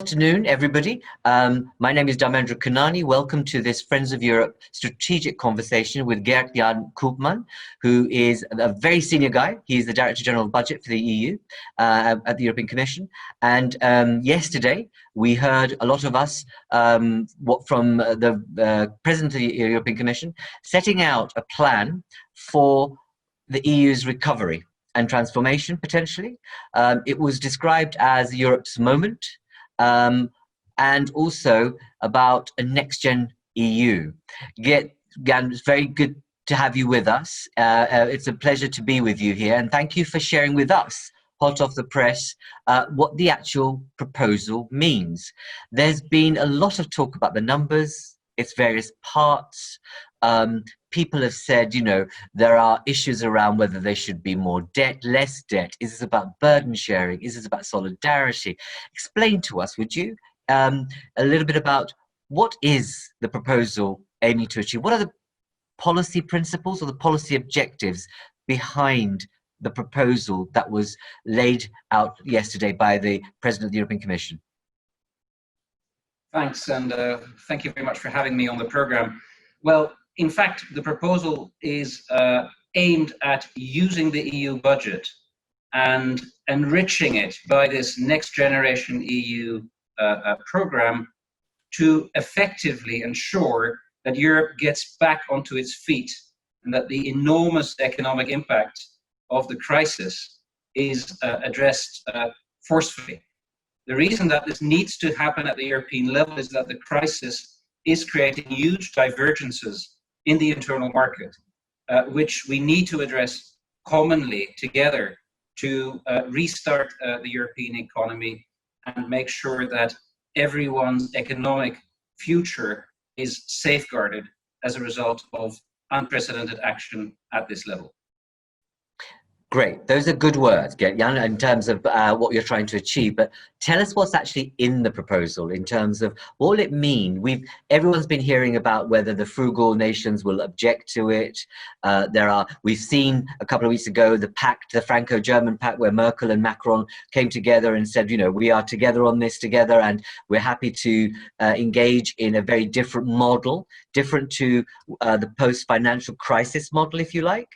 Good afternoon, everybody. My name is Dharmendra Kanani. Welcome to this Friends of Europe strategic conversation with Gert Jan Koopman, who is a very senior guy. He's the Director General of Budget for the EU at the European Commission. And yesterday, we heard a lot of us from the President of the European Commission setting out a plan for the EU's recovery and transformation, potentially. It was described as Europe's moment. And also about a next-gen EU. Gert Jan, it's very good to have you with us. It's a pleasure to be with you here, and thank you for sharing with us, hot off the press, what the actual proposal means. There's been a lot of talk about the numbers, its various parts. People have said, you know, there are issues around whether there should be more debt, less debt. Is this about burden sharing? Is this about solidarity? Explain to us, would you, a little bit about what is the proposal aiming to achieve? What are the policy principles or the policy objectives behind the proposal that was laid out yesterday by the President of the European Commission? Thanks, and thank you very much for having me on the program. Well, in fact, the proposal is aimed at using the EU budget and enriching it by this next generation EU program to effectively ensure that Europe gets back onto its feet and that the enormous economic impact of the crisis is addressed forcefully. The reason that this needs to happen at the European level is that the crisis is creating huge divergences in the internal market, which we need to address commonly together to restart the European economy and make sure that everyone's economic future is safeguarded as a result of unprecedented action at this level. Great, those are good words, Gert Jan, in terms of what you're trying to achieve. But tell us what's actually in the proposal in terms of what will it mean. Everyone's been hearing about whether the frugal nations will object to it. We've seen a couple of weeks ago the pact, the Franco-German pact, where Merkel and Macron came together and said, you know, we are together on this together, and we're happy to engage in a very different model, different to the post-financial crisis model, if you like.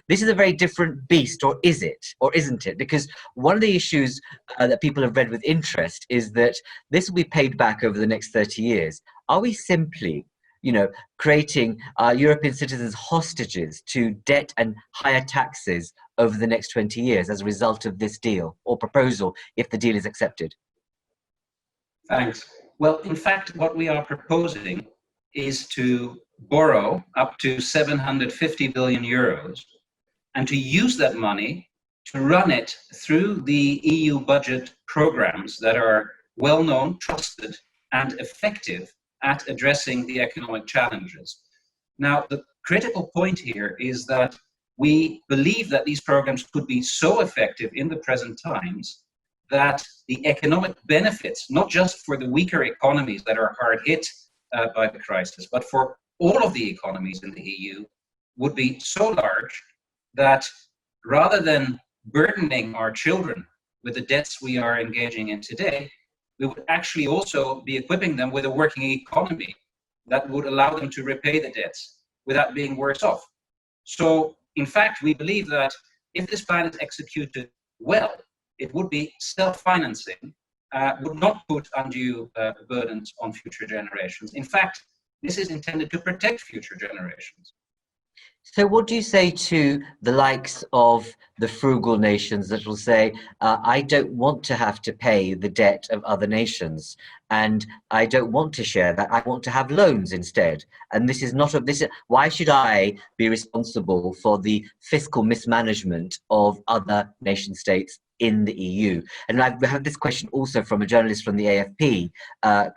This is a very different beast, or is it, or isn't it? Because one of the issues that people have read with interest is that this will be paid back over the next 30 years. Are we simply, you know, creating European citizens hostages to debt and higher taxes over the next 20 years as a result of this deal or proposal, if the deal is accepted? Thanks. Well, in fact, what we are proposing is to borrow up to 750 billion euros and to use that money to run it through the EU budget programs that are well-known, trusted, and effective at addressing the economic challenges. Now, the critical point here is that we believe that these programs could be so effective in the present times that the economic benefits, not just for the weaker economies that are hard hit by the crisis, but for all of the economies in the EU, would be so large that rather than burdening our children with the debts we are engaging in today, we would actually also be equipping them with a working economy that would allow them to repay the debts without being worse off. So, in fact, we believe that if this plan is executed well, it would be self-financing, would not put undue burdens on future generations. In fact, this is intended to protect future generations. So what do you say to the likes of the frugal nations that will say, I don't want to have to pay the debt of other nations, and I don't want to share that, I want to have loans instead. And this is not why should I be responsible for the fiscal mismanagement of other nation states in the EU? And I've had this question also from a journalist from the AFP,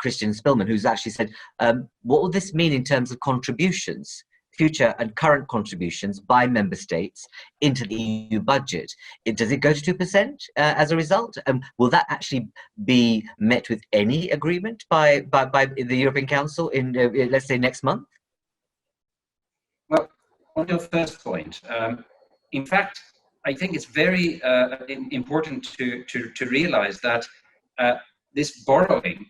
Christian Spillman, who's actually said, what will this mean in terms of contributions, future and current contributions by member states into the EU budget? Does it go to 2% as a result? Will that actually be met with any agreement by the European Council in, let's say, next month? Well, on your first point, in fact, I think it's very important to realize that this borrowing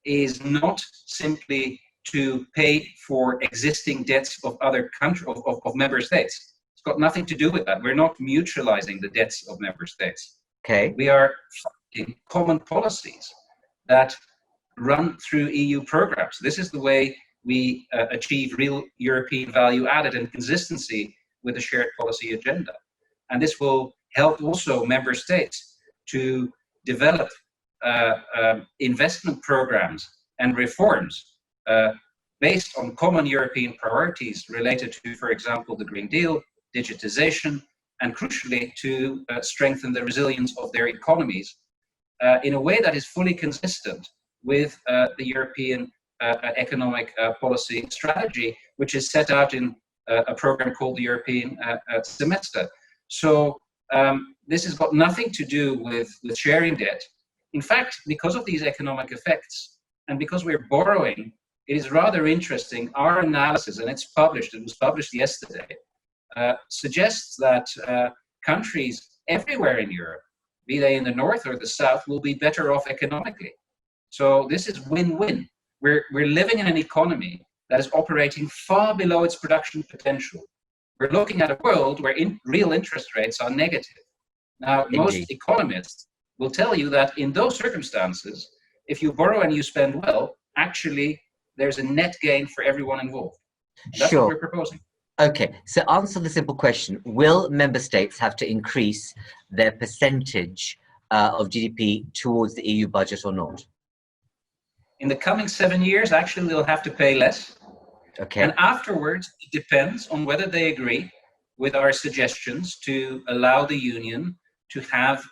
is not simply to pay for existing debts of other countries, of member states. It's got nothing to do with that. We're not mutualizing the debts of member states. Okay. We are funding common policies that run through EU programs. This is the way we achieve real European value added and consistency with a shared policy agenda. And this will help also member states to develop investment programs and reforms based on common European priorities related to, for example, the Green Deal, digitization, and crucially to strengthen the resilience of their economies in a way that is fully consistent with the European economic policy strategy, which is set out in a program called the European semester. So this has got nothing to do with sharing debt. In fact, because of these economic effects and because we're borrowing, it is rather interesting. Our analysis, and it was published yesterday, suggests that countries everywhere in Europe, be they in the north or the south, will be better off economically. So this is win-win. We're living in an economy that is operating far below its production potential. We're looking at a world where real interest rates are negative. Now, Indeed. Most economists will tell you that in those circumstances, if you borrow and you spend well, actually there's a net gain for everyone involved. And that's what we're proposing. Okay, so answer the simple question. Will member states have to increase their percentage of GDP towards the EU budget or not? In the coming 7 years, actually, they'll have to pay less. Okay. And afterwards, it depends on whether they agree with our suggestions to allow the Union to have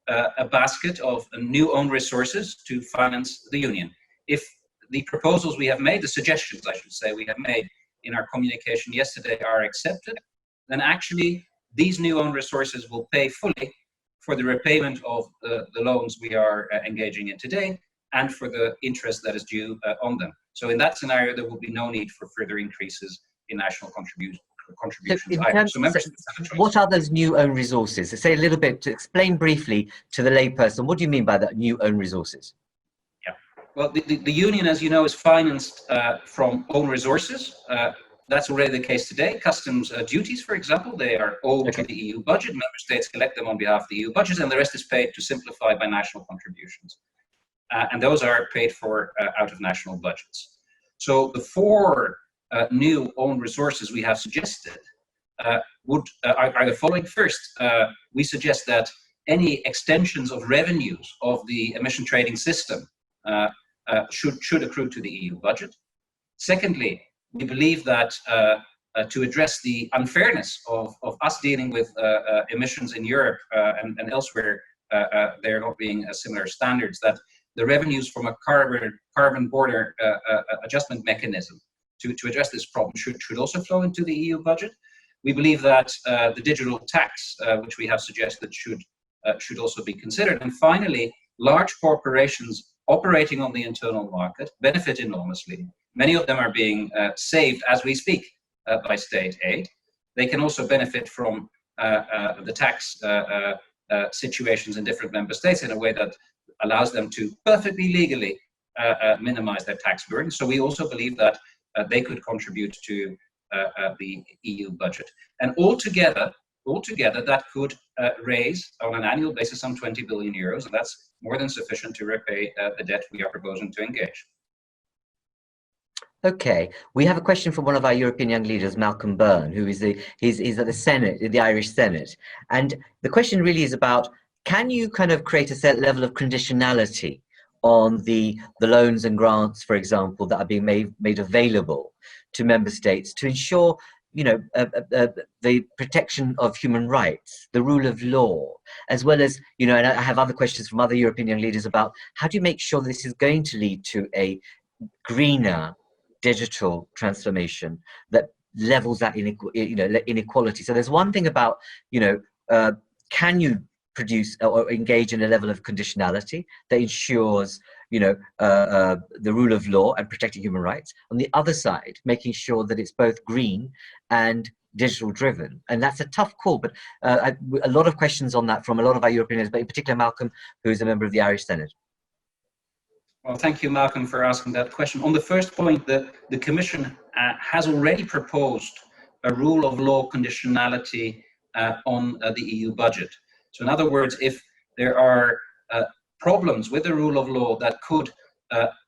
a basket of new own resources to finance the Union. If the proposals we have made, the suggestions, I should say, we have made in our communication yesterday are accepted, then actually these new own resources will pay fully for the repayment of the loans we are engaging in today and for the interest that is due on them. So in that scenario, there will be no need for further increases in national contributions. What are those new own resources? Say a little bit, to explain briefly to the layperson, what do you mean by that, new own resources? Yeah, well, the Union, as you know, is financed from own resources. That's already the case today. Customs duties, for example, they are owed to the EU budget. Member states collect them on behalf of the EU budget, and the rest is paid to simplify by national contributions. And those are paid for out of national budgets. So the four new own resources we have suggested are the following. First, we suggest that any extensions of revenues of the emission trading system should accrue to the EU budget. Secondly, we believe that to address the unfairness of us dealing with emissions in Europe and elsewhere, there not being similar standards, that the revenues from a carbon border adjustment mechanism to address this problem should also flow into the EU budget. We believe that the digital tax, which we have suggested, should also be considered. And finally, large corporations operating on the internal market benefit enormously. Many of them are being saved as we speak by state aid. They can also benefit from the tax situations in different member states in a way that allows them to perfectly legally minimize their tax burden. So we also believe that they could contribute to the EU budget. And altogether, that could raise on an annual basis some 20 billion euros, and that's more than sufficient to repay the debt we are proposing to engage. Okay, we have a question from one of our European young leaders, Malcolm Byrne, who is he's at the Senate, the Irish Senate, and the question really is about, can you kind of create a certain level of conditionality on the loans and grants, for example, that are being made available to member states to ensure, you know, the protection of human rights, the rule of law, as well as, you know, and I have other questions from other European young leaders about how do you make sure this is going to lead to a greener digital transformation that levels that inequality. So there's one thing about, you know, can you produce or engage in a level of conditionality that ensures, you know, the rule of law and protecting human rights. On the other side, making sure that it's both green and digital driven. And that's a tough call, but a lot of questions on that from a lot of our Europeans, but in particular Malcolm, who is a member of the Irish Senate. Well, thank you, Malcolm, for asking that question. On the first point, the Commission has already proposed a rule of law conditionality on the EU budget. So in other words, if there are problems with the rule of law that could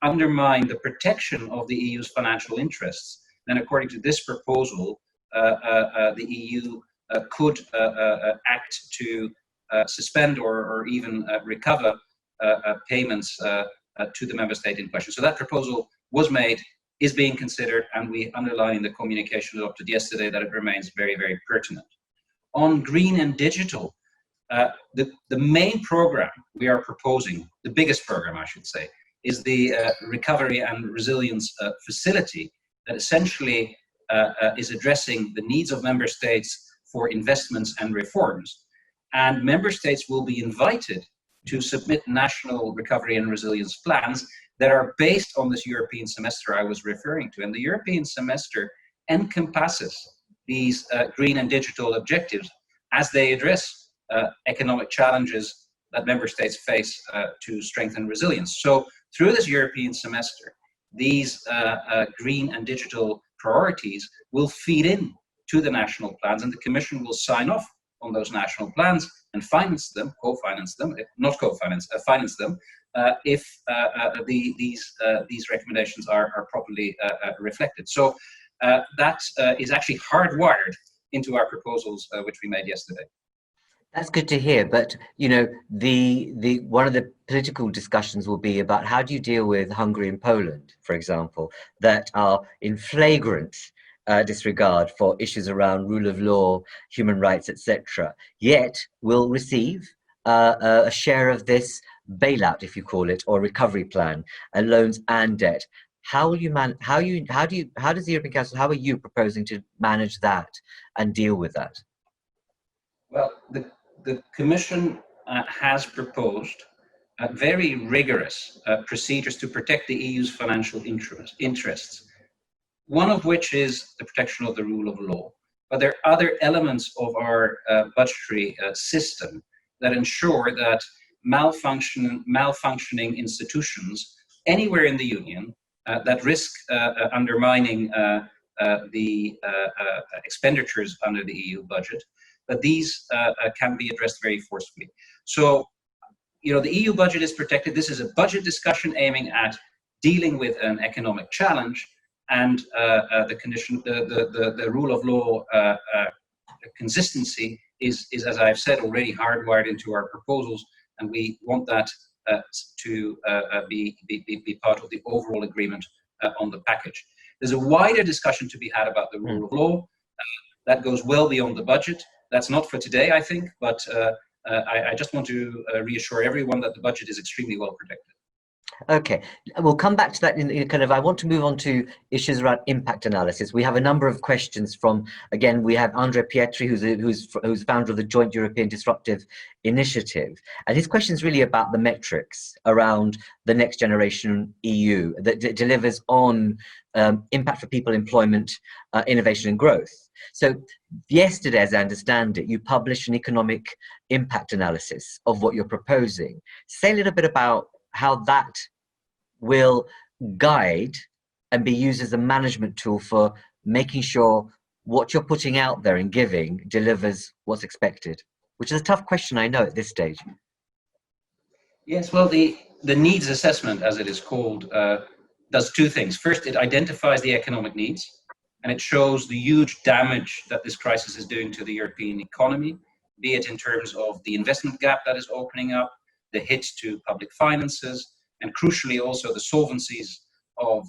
undermine the protection of the EU's financial interests, then according to this proposal, the EU could act to suspend or even recover payments to the member state in question. So that proposal was made, is being considered, and we underline in the communication adopted yesterday that it remains very, very pertinent. On green and digital, the main program we are proposing, the biggest program I should say, is the Recovery and Resilience Facility that essentially is addressing the needs of member states for investments and reforms. And member states will be invited to submit national recovery and resilience plans that are based on this European semester I was referring to. And the European semester encompasses these green and digital objectives as they address economic challenges that member states face to strengthen resilience. So through this European semester, these green and digital priorities will feed in to the national plans, and the Commission will sign off on those national plans and finance them, co-finance them, not co-finance, finance them, if these recommendations are properly reflected. So that is actually hardwired into our proposals, which we made yesterday. That's good to hear, but you know, the one of the political discussions will be about how do you deal with Hungary and Poland, for example, that are in flagrant disregard for issues around rule of law, human rights, etc. Yet will receive a share of this bailout, if you call it, or recovery plan, and loans and debt. How will you how does the European Council, how are you proposing to manage that and deal with that? Well, the Commission has proposed very rigorous procedures to protect the EU's financial interests, one of which is the protection of the rule of law. But there are other elements of our budgetary system that ensure that malfunctioning institutions anywhere in the Union that risk undermining the expenditures under the EU budget, that these can be addressed very forcefully. So, you know, the EU budget is protected. This is a budget discussion aiming at dealing with an economic challenge, and the rule of law consistency is, as I've said, already hardwired into our proposals, and we want that to be part of the overall agreement on the package. There's a wider discussion to be had about the rule of law that goes well beyond the budget. That's not for today, I think, but I just want to reassure everyone that the budget is extremely well protected. Okay, we'll come back to that in kind of, I want to move on to issues around impact analysis. We have a number of questions from, again, we have Andre Pietri, who's founder of the Joint European Disruptive Initiative. And his question is really about the metrics around the next generation EU that delivers on impact for people, employment, innovation and growth. So yesterday, as I understand it, you published an economic impact analysis of what you're proposing. Say a little bit about how that will guide and be used as a management tool for making sure what you're putting out there and giving delivers what's expected, which is a tough question, I know, at this stage. Yes, well, the needs assessment, as it is called, does two things. First, it identifies the economic needs, and it shows the huge damage that this crisis is doing to the European economy, be it in terms of the investment gap that is opening up, the hit to public finances, and crucially also the solvencies of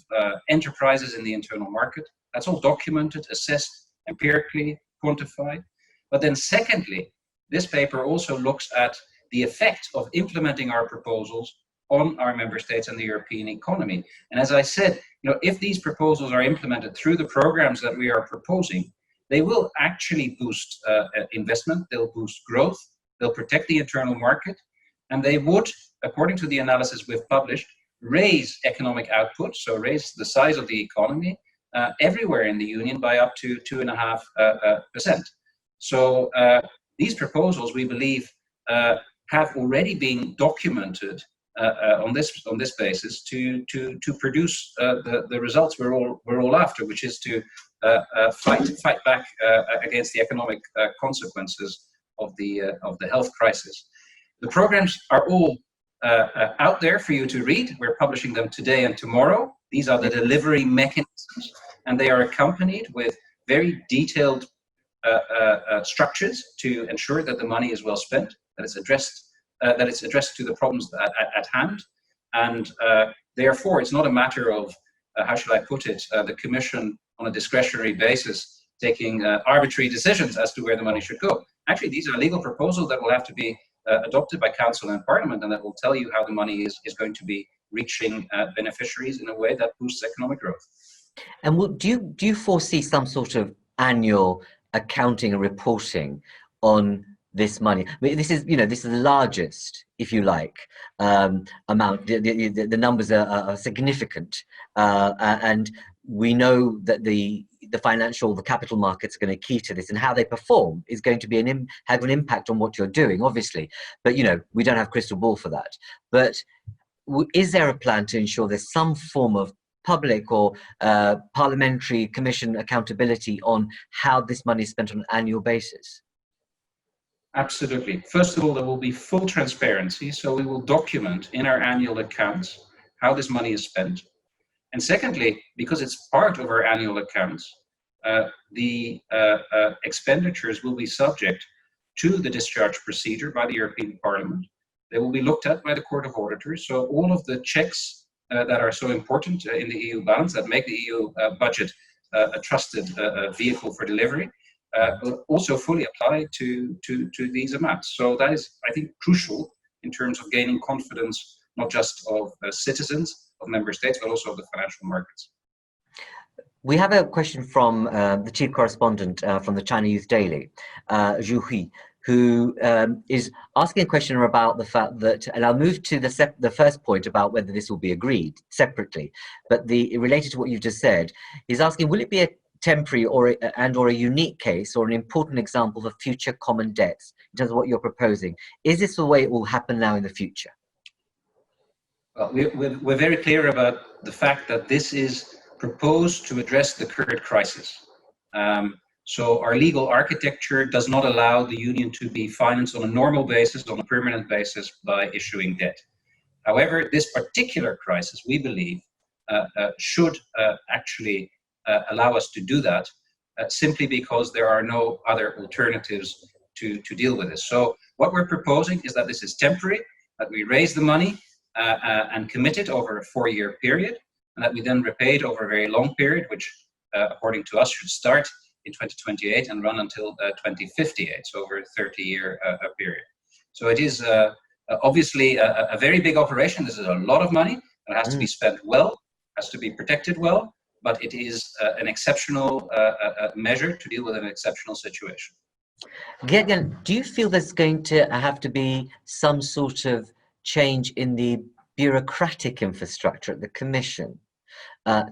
enterprises in the internal market. That's all documented, assessed, empirically quantified. But then secondly, this paper also looks at the effect of implementing our proposals on our member states and the European economy. And as I said, you know, if these proposals are implemented through the programs that we are proposing, they will actually boost investment, they'll boost growth, they'll protect the internal market, and they would, according to the analysis we've published, raise economic output, so raise the size of the economy everywhere in the Union by up to 2.5%. So these proposals, we believe, have already been documented on this basis to produce the results we're all after, which is to fight back against the economic consequences of the health crisis. The programs are all out there for you to read. We're publishing them today and tomorrow. These are the delivery mechanisms, and they are accompanied with very detailed structures to ensure that the money is well spent, that it's addressed to the problems at hand, and therefore it's not a matter of how should I put it, the Commission on a discretionary basis taking arbitrary decisions as to where the money should go. Actually, these are legal proposals that will have to be adopted by Council and Parliament, and that will tell you how the money is going to be reaching beneficiaries in a way that boosts economic growth. And do you foresee some sort of annual accounting and reporting on this money? I mean, this is the largest, if you like, amount. The numbers are significant, and we know that the capital markets are going to key to this, and how they perform is going to have an impact on what you're doing, obviously. But we don't have crystal ball for that. But is there a plan to ensure there's some form of public or parliamentary commission accountability on how this money is spent on an annual basis? Absolutely. First of all, there will be full transparency, so we will document in our annual accounts how this money is spent. And secondly, because it's part of our annual accounts, the expenditures will be subject to the discharge procedure by the European Parliament. They will be looked at by the Court of Auditors. So all of the checks that are so important in the EU balance, that make the EU budget a trusted vehicle for delivery, will also fully apply to these amounts. So that is, I think, crucial in terms of gaining confidence, not just of citizens of member states, but also of the financial markets. We have a question from the chief correspondent from the China Youth Daily, Zhu Hui, who is asking a question about the fact that, and I'll move to the first point about whether this will be agreed separately, but related to what you've just said, he's asking, will it be a temporary or a unique case or an important example of future common debts in terms of what you're proposing? Is this the way it will happen now in the future? Well, we're very clear about the fact that this is proposed to address the current crisis. So our legal architecture does not allow the Union to be financed on a normal basis, on a permanent basis, by issuing debt. However, this particular crisis, we believe, should actually allow us to do that, simply because there are no other alternatives to deal with this. So what we're proposing is that this is temporary, that we raise the money and commit it over a 4-year period, and that we then repay it over a very long period, which according to us should start in 2028 and run until 2058, so over a 30-year period. So it is obviously a very big operation. This is a lot of money. It has to be spent well, has to be protected well, but it is an exceptional measure to deal with an exceptional situation. Gert Jan, do you feel there's going to have to be some sort of change in the bureaucratic infrastructure at the Commission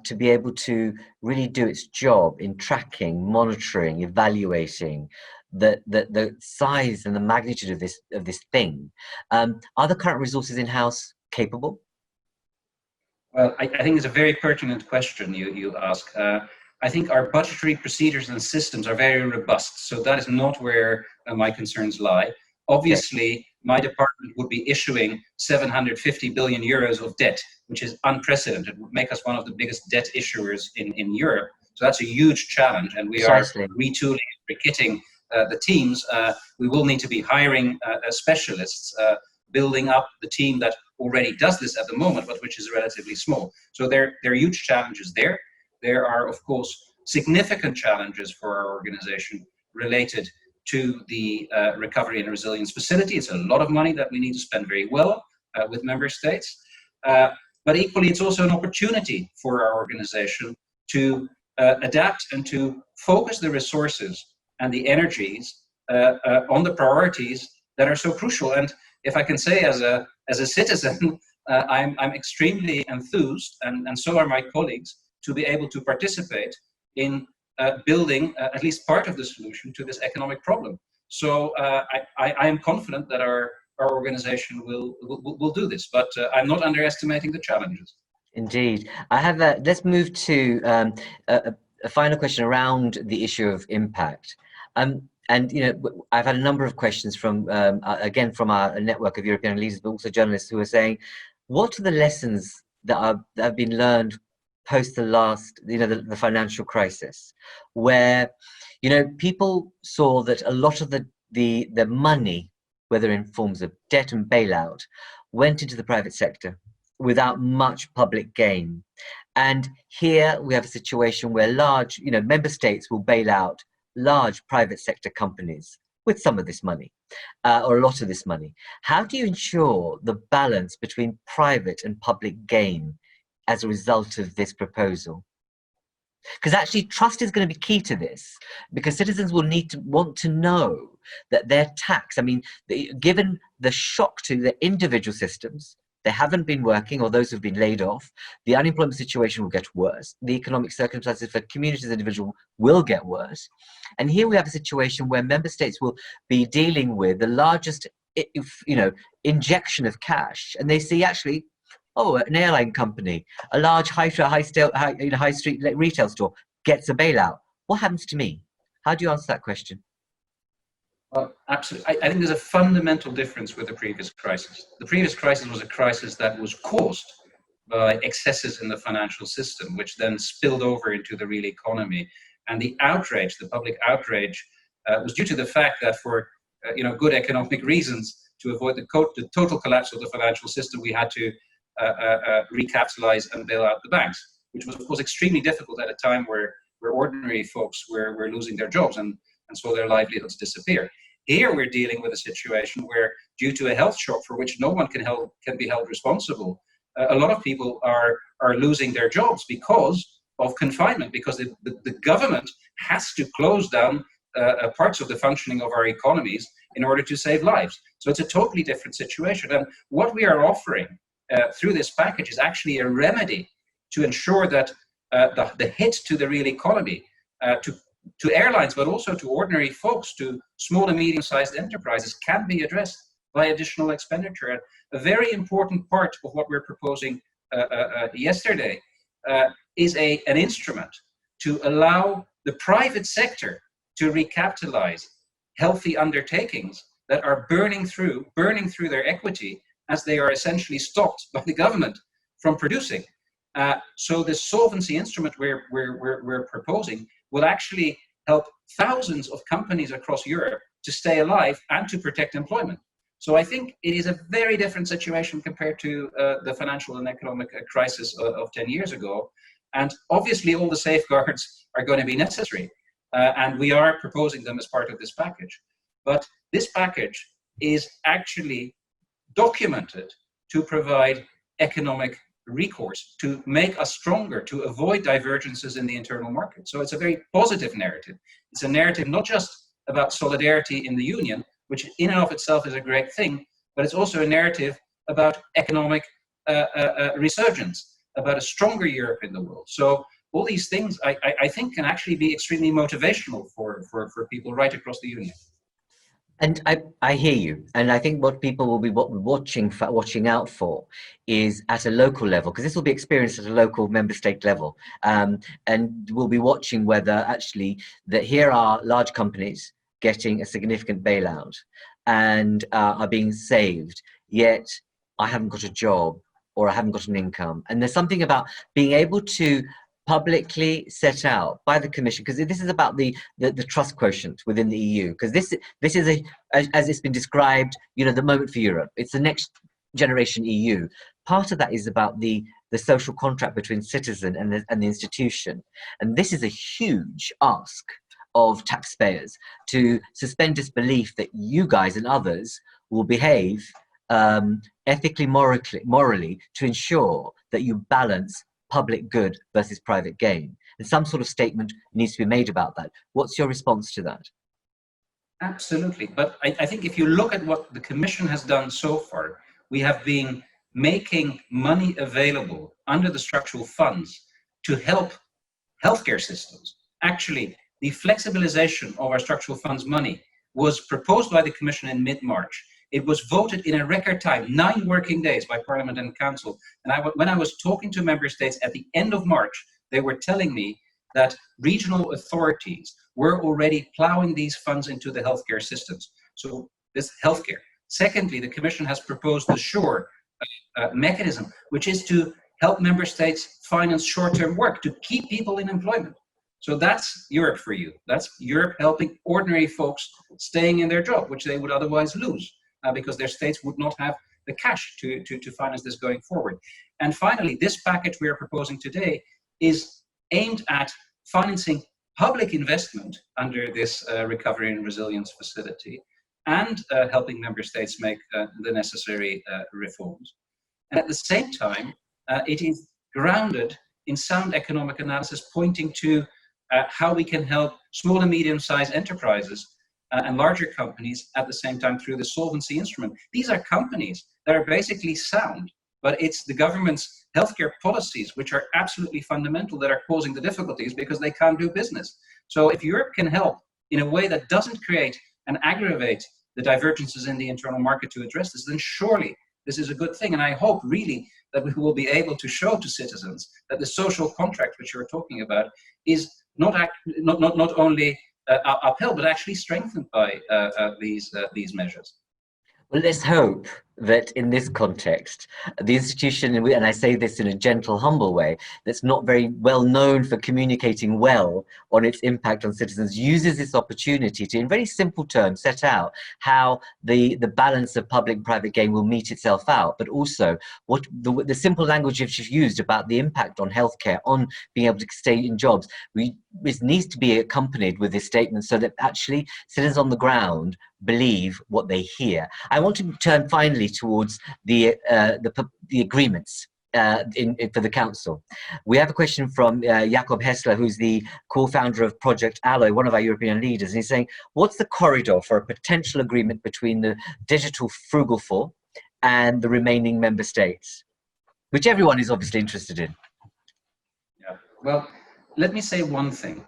to be able to really do its job in tracking, monitoring, evaluating the size and the magnitude of this thing? Are the current resources in-house capable? Well, I think it's a very pertinent question you ask. I think our budgetary procedures and systems are very robust, so that is not where my concerns lie. Obviously, my department would be issuing 750 billion euros of debt, which is unprecedented. It would make us one of the biggest debt issuers in Europe. So that's a huge challenge, and we are retooling, rekitting the teams. We will need to be hiring specialists, building up the team that already does this at the moment, but which is relatively small. So there are huge challenges there. There are, of course, significant challenges for our organization related to the Recovery and Resilience Facility. It's a lot of money that we need to spend very well with member states. But equally, it's also an opportunity for our organization to adapt and to focus the resources and the energies on the priorities that are so crucial. And if I can say, as a citizen, I'm extremely enthused, and so are my colleagues, to be able to participate in building at least part of the solution to this economic problem. So I am confident that our our organization will do this. But I'm not underestimating the challenges. Indeed. I have let's move to a final question around the issue of impact. And I've had a number of questions from again from our network of European leaders, but also journalists who are saying, what are the lessons that have been learned post the last, the financial crisis, where people saw that a lot of the money, whether in forms of debt and bailout, went into the private sector without much public gain. And here we have a situation where large, member states will bail out large private sector companies with some of this money, or a lot of this money. How do you ensure the balance between private and public gain as a result of this proposal? Because actually trust is going to be key to this, because citizens will want to know that their tax, given the shock to the individual systems, they haven't been working, or those who've been laid off, the unemployment situation will get worse. The economic circumstances for communities and individuals will get worse. And here we have a situation where member states will be dealing with the largest, injection of cash. And they see actually, an airline company, a large high street retail store gets a bailout. What happens to me? How do you answer that question? Well, absolutely. I think there's a fundamental difference with the previous crisis. The previous crisis was a crisis that was caused by excesses in the financial system, which then spilled over into the real economy. And the outrage, the public outrage, was due to the fact that for good economic reasons, to avoid the total collapse of the financial system, we had to recapitalize and bail out the banks, which was, of course, extremely difficult at a time where ordinary folks were losing their jobs and saw their livelihoods disappear. Here we're dealing with a situation where, due to a health shock for which no one can be held responsible, a lot of people are losing their jobs because of confinement, because the government has to close down parts of the functioning of our economies in order to save lives. So it's a totally different situation. And what we are offering through this package is actually a remedy to ensure that the hit to the real economy, to airlines, but also to ordinary folks, to small and medium-sized enterprises, can be addressed by additional expenditure. And a very important part of what we're proposing yesterday is an instrument to allow the private sector to recapitalize healthy undertakings that are burning through their equity as they are essentially stopped by the government from producing. So the solvency instrument we're proposing will actually help thousands of companies across Europe to stay alive and to protect employment. So I think it is a very different situation compared to the financial and economic crisis of 10 years ago. And obviously all the safeguards are going to be necessary. And we are proposing them as part of this package. But this package is actually documented to provide economic recourse, to make us stronger, to avoid divergences in the internal market. So it's a very positive narrative. It's a narrative not just about solidarity in the union, which in and of itself is a great thing, but it's also a narrative about economic resurgence, about a stronger Europe in the world. So all these things, I think, can actually be extremely motivational for people right across the union. And I hear you, and I think what people will be watching out for is at a local level, because this will be experienced at a local member state level, and we'll be watching whether actually that here are large companies getting a significant bailout and are being saved, yet I haven't got a job or I haven't got an income. And there's something about being able to publicly set out by the Commission, because this is about the trust quotient within the EU, because this is as it's been described, the moment for Europe. It's the next generation EU. Part of that is about the social contract between citizen and the institution, and this is a huge ask of taxpayers to suspend disbelief that you guys and others will behave ethically, morally, to ensure that you balance public good versus private gain. And some sort of statement needs to be made about that. What's your response to that? Absolutely. But I think if you look at what the Commission has done so far, we have been making money available under the structural funds to help healthcare systems. Actually, the flexibilization of our structural funds money was proposed by the Commission in mid-March. It was voted in a record time, 9 working days by Parliament and Council. And when I was talking to member states at the end of March, they were telling me that regional authorities were already plowing these funds into the healthcare systems. So this healthcare. Secondly, the Commission has proposed the SURE mechanism, which is to help member states finance short-term work to keep people in employment. So that's Europe for you. That's Europe helping ordinary folks staying in their job, which they would otherwise lose because their states would not have the cash to finance this going forward. And finally, this package we are proposing today is aimed at financing public investment under this recovery and resilience facility and helping member states make the necessary reforms. And at the same time, it is grounded in sound economic analysis pointing to how we can help small and medium-sized enterprises and larger companies at the same time through the solvency instrument. These are companies that are basically sound, but it's the government's healthcare policies which are absolutely fundamental that are causing the difficulties because they can't do business. So if Europe can help in a way that doesn't create and aggravate the divergences in the internal market to address this, then surely this is a good thing. And I hope really that we will be able to show to citizens that the social contract which you're talking about is not only upheld, but actually strengthened by these measures. Well, let's hope that in this context, the institution, and I say this in a gentle, humble way, that's not very well known for communicating well on its impact on citizens, uses this opportunity to, in very simple terms, set out how the balance of public and private gain will meet itself out, but also what the simple language which you've used about the impact on healthcare, on being able to stay in jobs. This needs to be accompanied with this statement so that actually citizens on the ground believe what they hear. I want to turn finally towards the agreements for the council. We have a question from Jakob Hessler, who's the co-founder of Project Alloy, one of our European leaders, and he's saying, what's the corridor for a potential agreement between the digital frugal four and the remaining member states, which everyone is obviously interested in? Yeah, well, let me say one thing.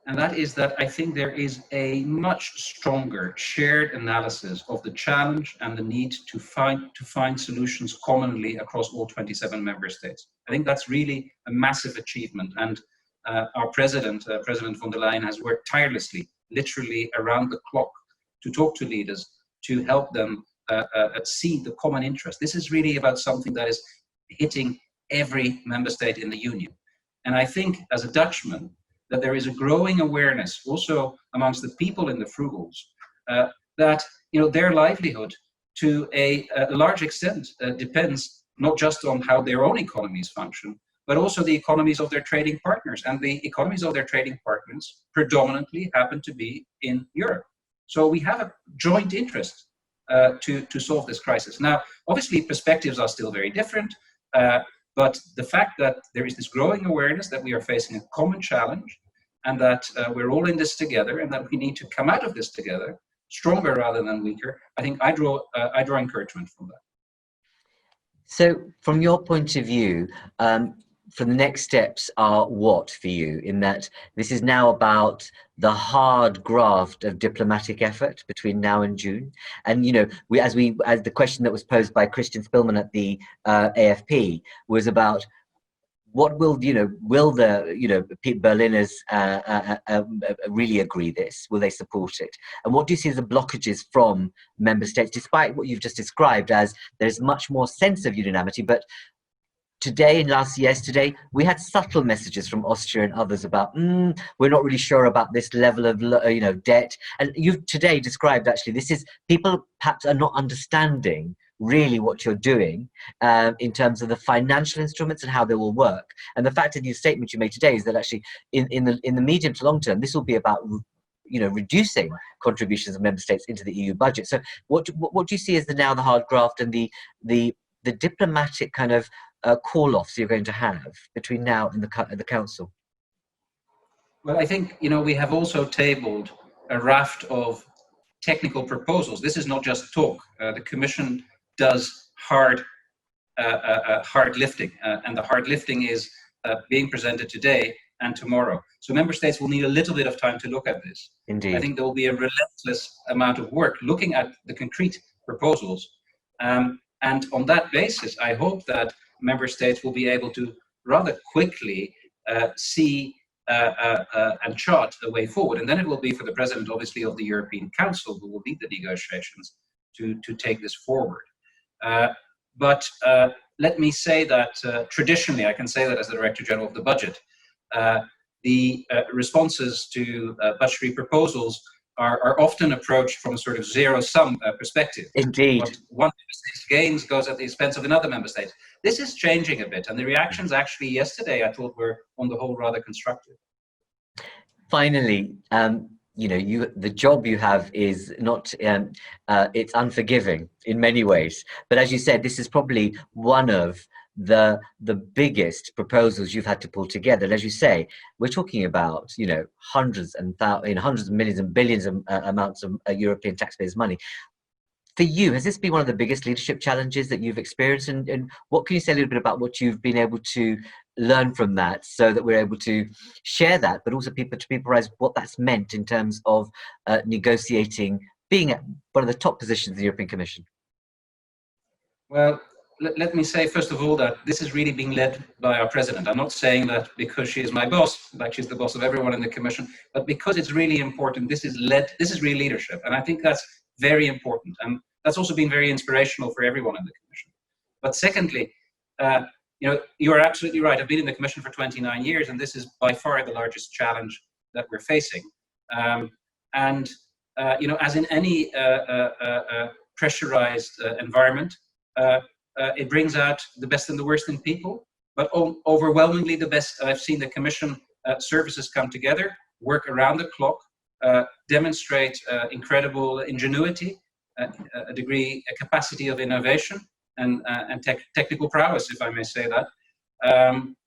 And that is that I think there is a much stronger shared analysis of the challenge and the need to find solutions commonly across all 27 member states. I think that's really a massive achievement. And our President von der Leyen, has worked tirelessly, literally around the clock, to talk to leaders, to help them see the common interest. This is really about something that is hitting every member state in the Union. And I think as a Dutchman, that there is a growing awareness also amongst the people in the frugals that their livelihood to a large extent depends not just on how their own economies function, but also the economies of their trading partners. And the economies of their trading partners predominantly happen to be in Europe. So we have a joint interest to solve this crisis. Now, obviously, perspectives are still very different. But the fact that there is this growing awareness that we are facing a common challenge and that we're all in this together and that we need to come out of this together, stronger rather than weaker, I think I draw encouragement from that. So from your point of view, for the next steps are what for you, in that this is now about the hard graft of diplomatic effort between now and June? And as the question that was posed by Christian Spillman at the AFP was about what will the Berliners really agree this? Will they support it? And what do you see as the blockages from member states, despite what you've just described as there's much more sense of unanimity, but today and yesterday, we had subtle messages from Austria and others about, we're not really sure about this level of, debt. And you've today described, actually, this is, people perhaps are not understanding really what you're doing in terms of the financial instruments and how they will work. And the fact in your statement you made today is that actually in the medium to long term, this will be about reducing contributions of member states into the EU budget. So what do you see as the hard graft and the diplomatic kind of call-offs you're going to have between now and the council? Well, I think we have also tabled a raft of technical proposals. This is not just talk. The Commission does hard lifting, and the hard lifting is being presented today and tomorrow. So member states will need a little bit of time to look at this. Indeed. I think there will be a relentless amount of work looking at the concrete proposals. And on that basis, I hope that member states will be able to rather quickly see and chart a way forward. And then it will be for the President, obviously, of the European Council, who will lead the negotiations to take this forward. But let me say that traditionally, I can say that as the Director General of the Budget, the responses to budgetary proposals are often approached from a sort of zero-sum perspective. Indeed. What one member state's gains goes at the expense of another member state. This is changing a bit, and the reactions actually yesterday, I thought, were on the whole rather constructive. Finally, the job you have is not, it's unforgiving in many ways. But as you said, this is probably one of the biggest proposals you've had to pull together. And as you say, we're talking about, hundreds of millions and billions of amounts of European taxpayers' money. For you, has this been one of the biggest leadership challenges that you've experienced? And what can you say a little bit about what you've been able to learn from that, so that we're able to share that, but also to peopleize what that's meant in terms of negotiating, being at one of the top positions in the European Commission? Well, let me say, first of all, that this is really being led by our President. I'm not saying that because she is my boss, like she's the boss of everyone in the Commission, but because it's really important. This is real leadership. And I think that's very important. And that's also been very inspirational for everyone in the Commission. But secondly, you are absolutely right. I've been in the Commission for 29 years, and this is by far the largest challenge that we're facing. As in any pressurized environment, it brings out the best and the worst in people, but overwhelmingly the best. I've seen the Commission services come together, work around the clock, demonstrate incredible ingenuity, a capacity of innovation, and technical prowess, if I may say that.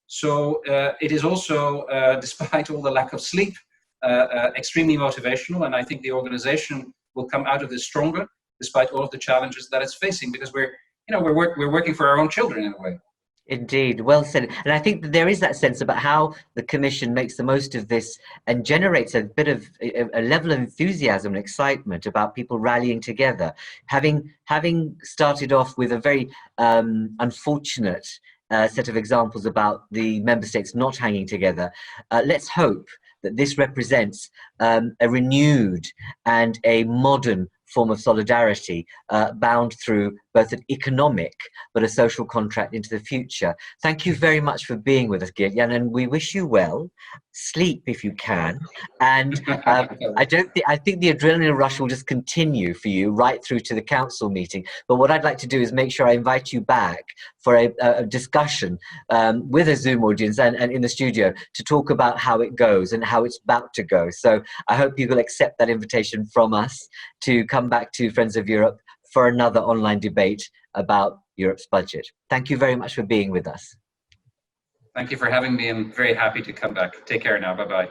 So it is also, despite all the lack of sleep, extremely motivational, and I think the organization will come out of this stronger, despite all of the challenges that it's facing, because we're working for our own children in a way. Indeed, well said. And I think that there is that sense about how the Commission makes the most of this and generates a bit of a level of enthusiasm and excitement about people rallying together. Having started off with a very unfortunate set of examples about the member states not hanging together, let's hope that this represents a renewed and a modern form of solidarity bound through both an economic but a social contract into the future. Thank you very much for being with us, Geert Jan, and we wish you well. Sleep if you can, and I think the adrenaline rush will just continue for you right through to the council meeting. But what I'd like to do is make sure I invite you back for a discussion with a Zoom audience and in the studio to talk about how it goes and how it's about to go. So I hope you will accept that invitation from us to come back to Friends of Europe for another online debate about Europe's budget. Thank you very much for being with us. Thank you for having me. I'm very happy to come back. Take care now. Bye-bye.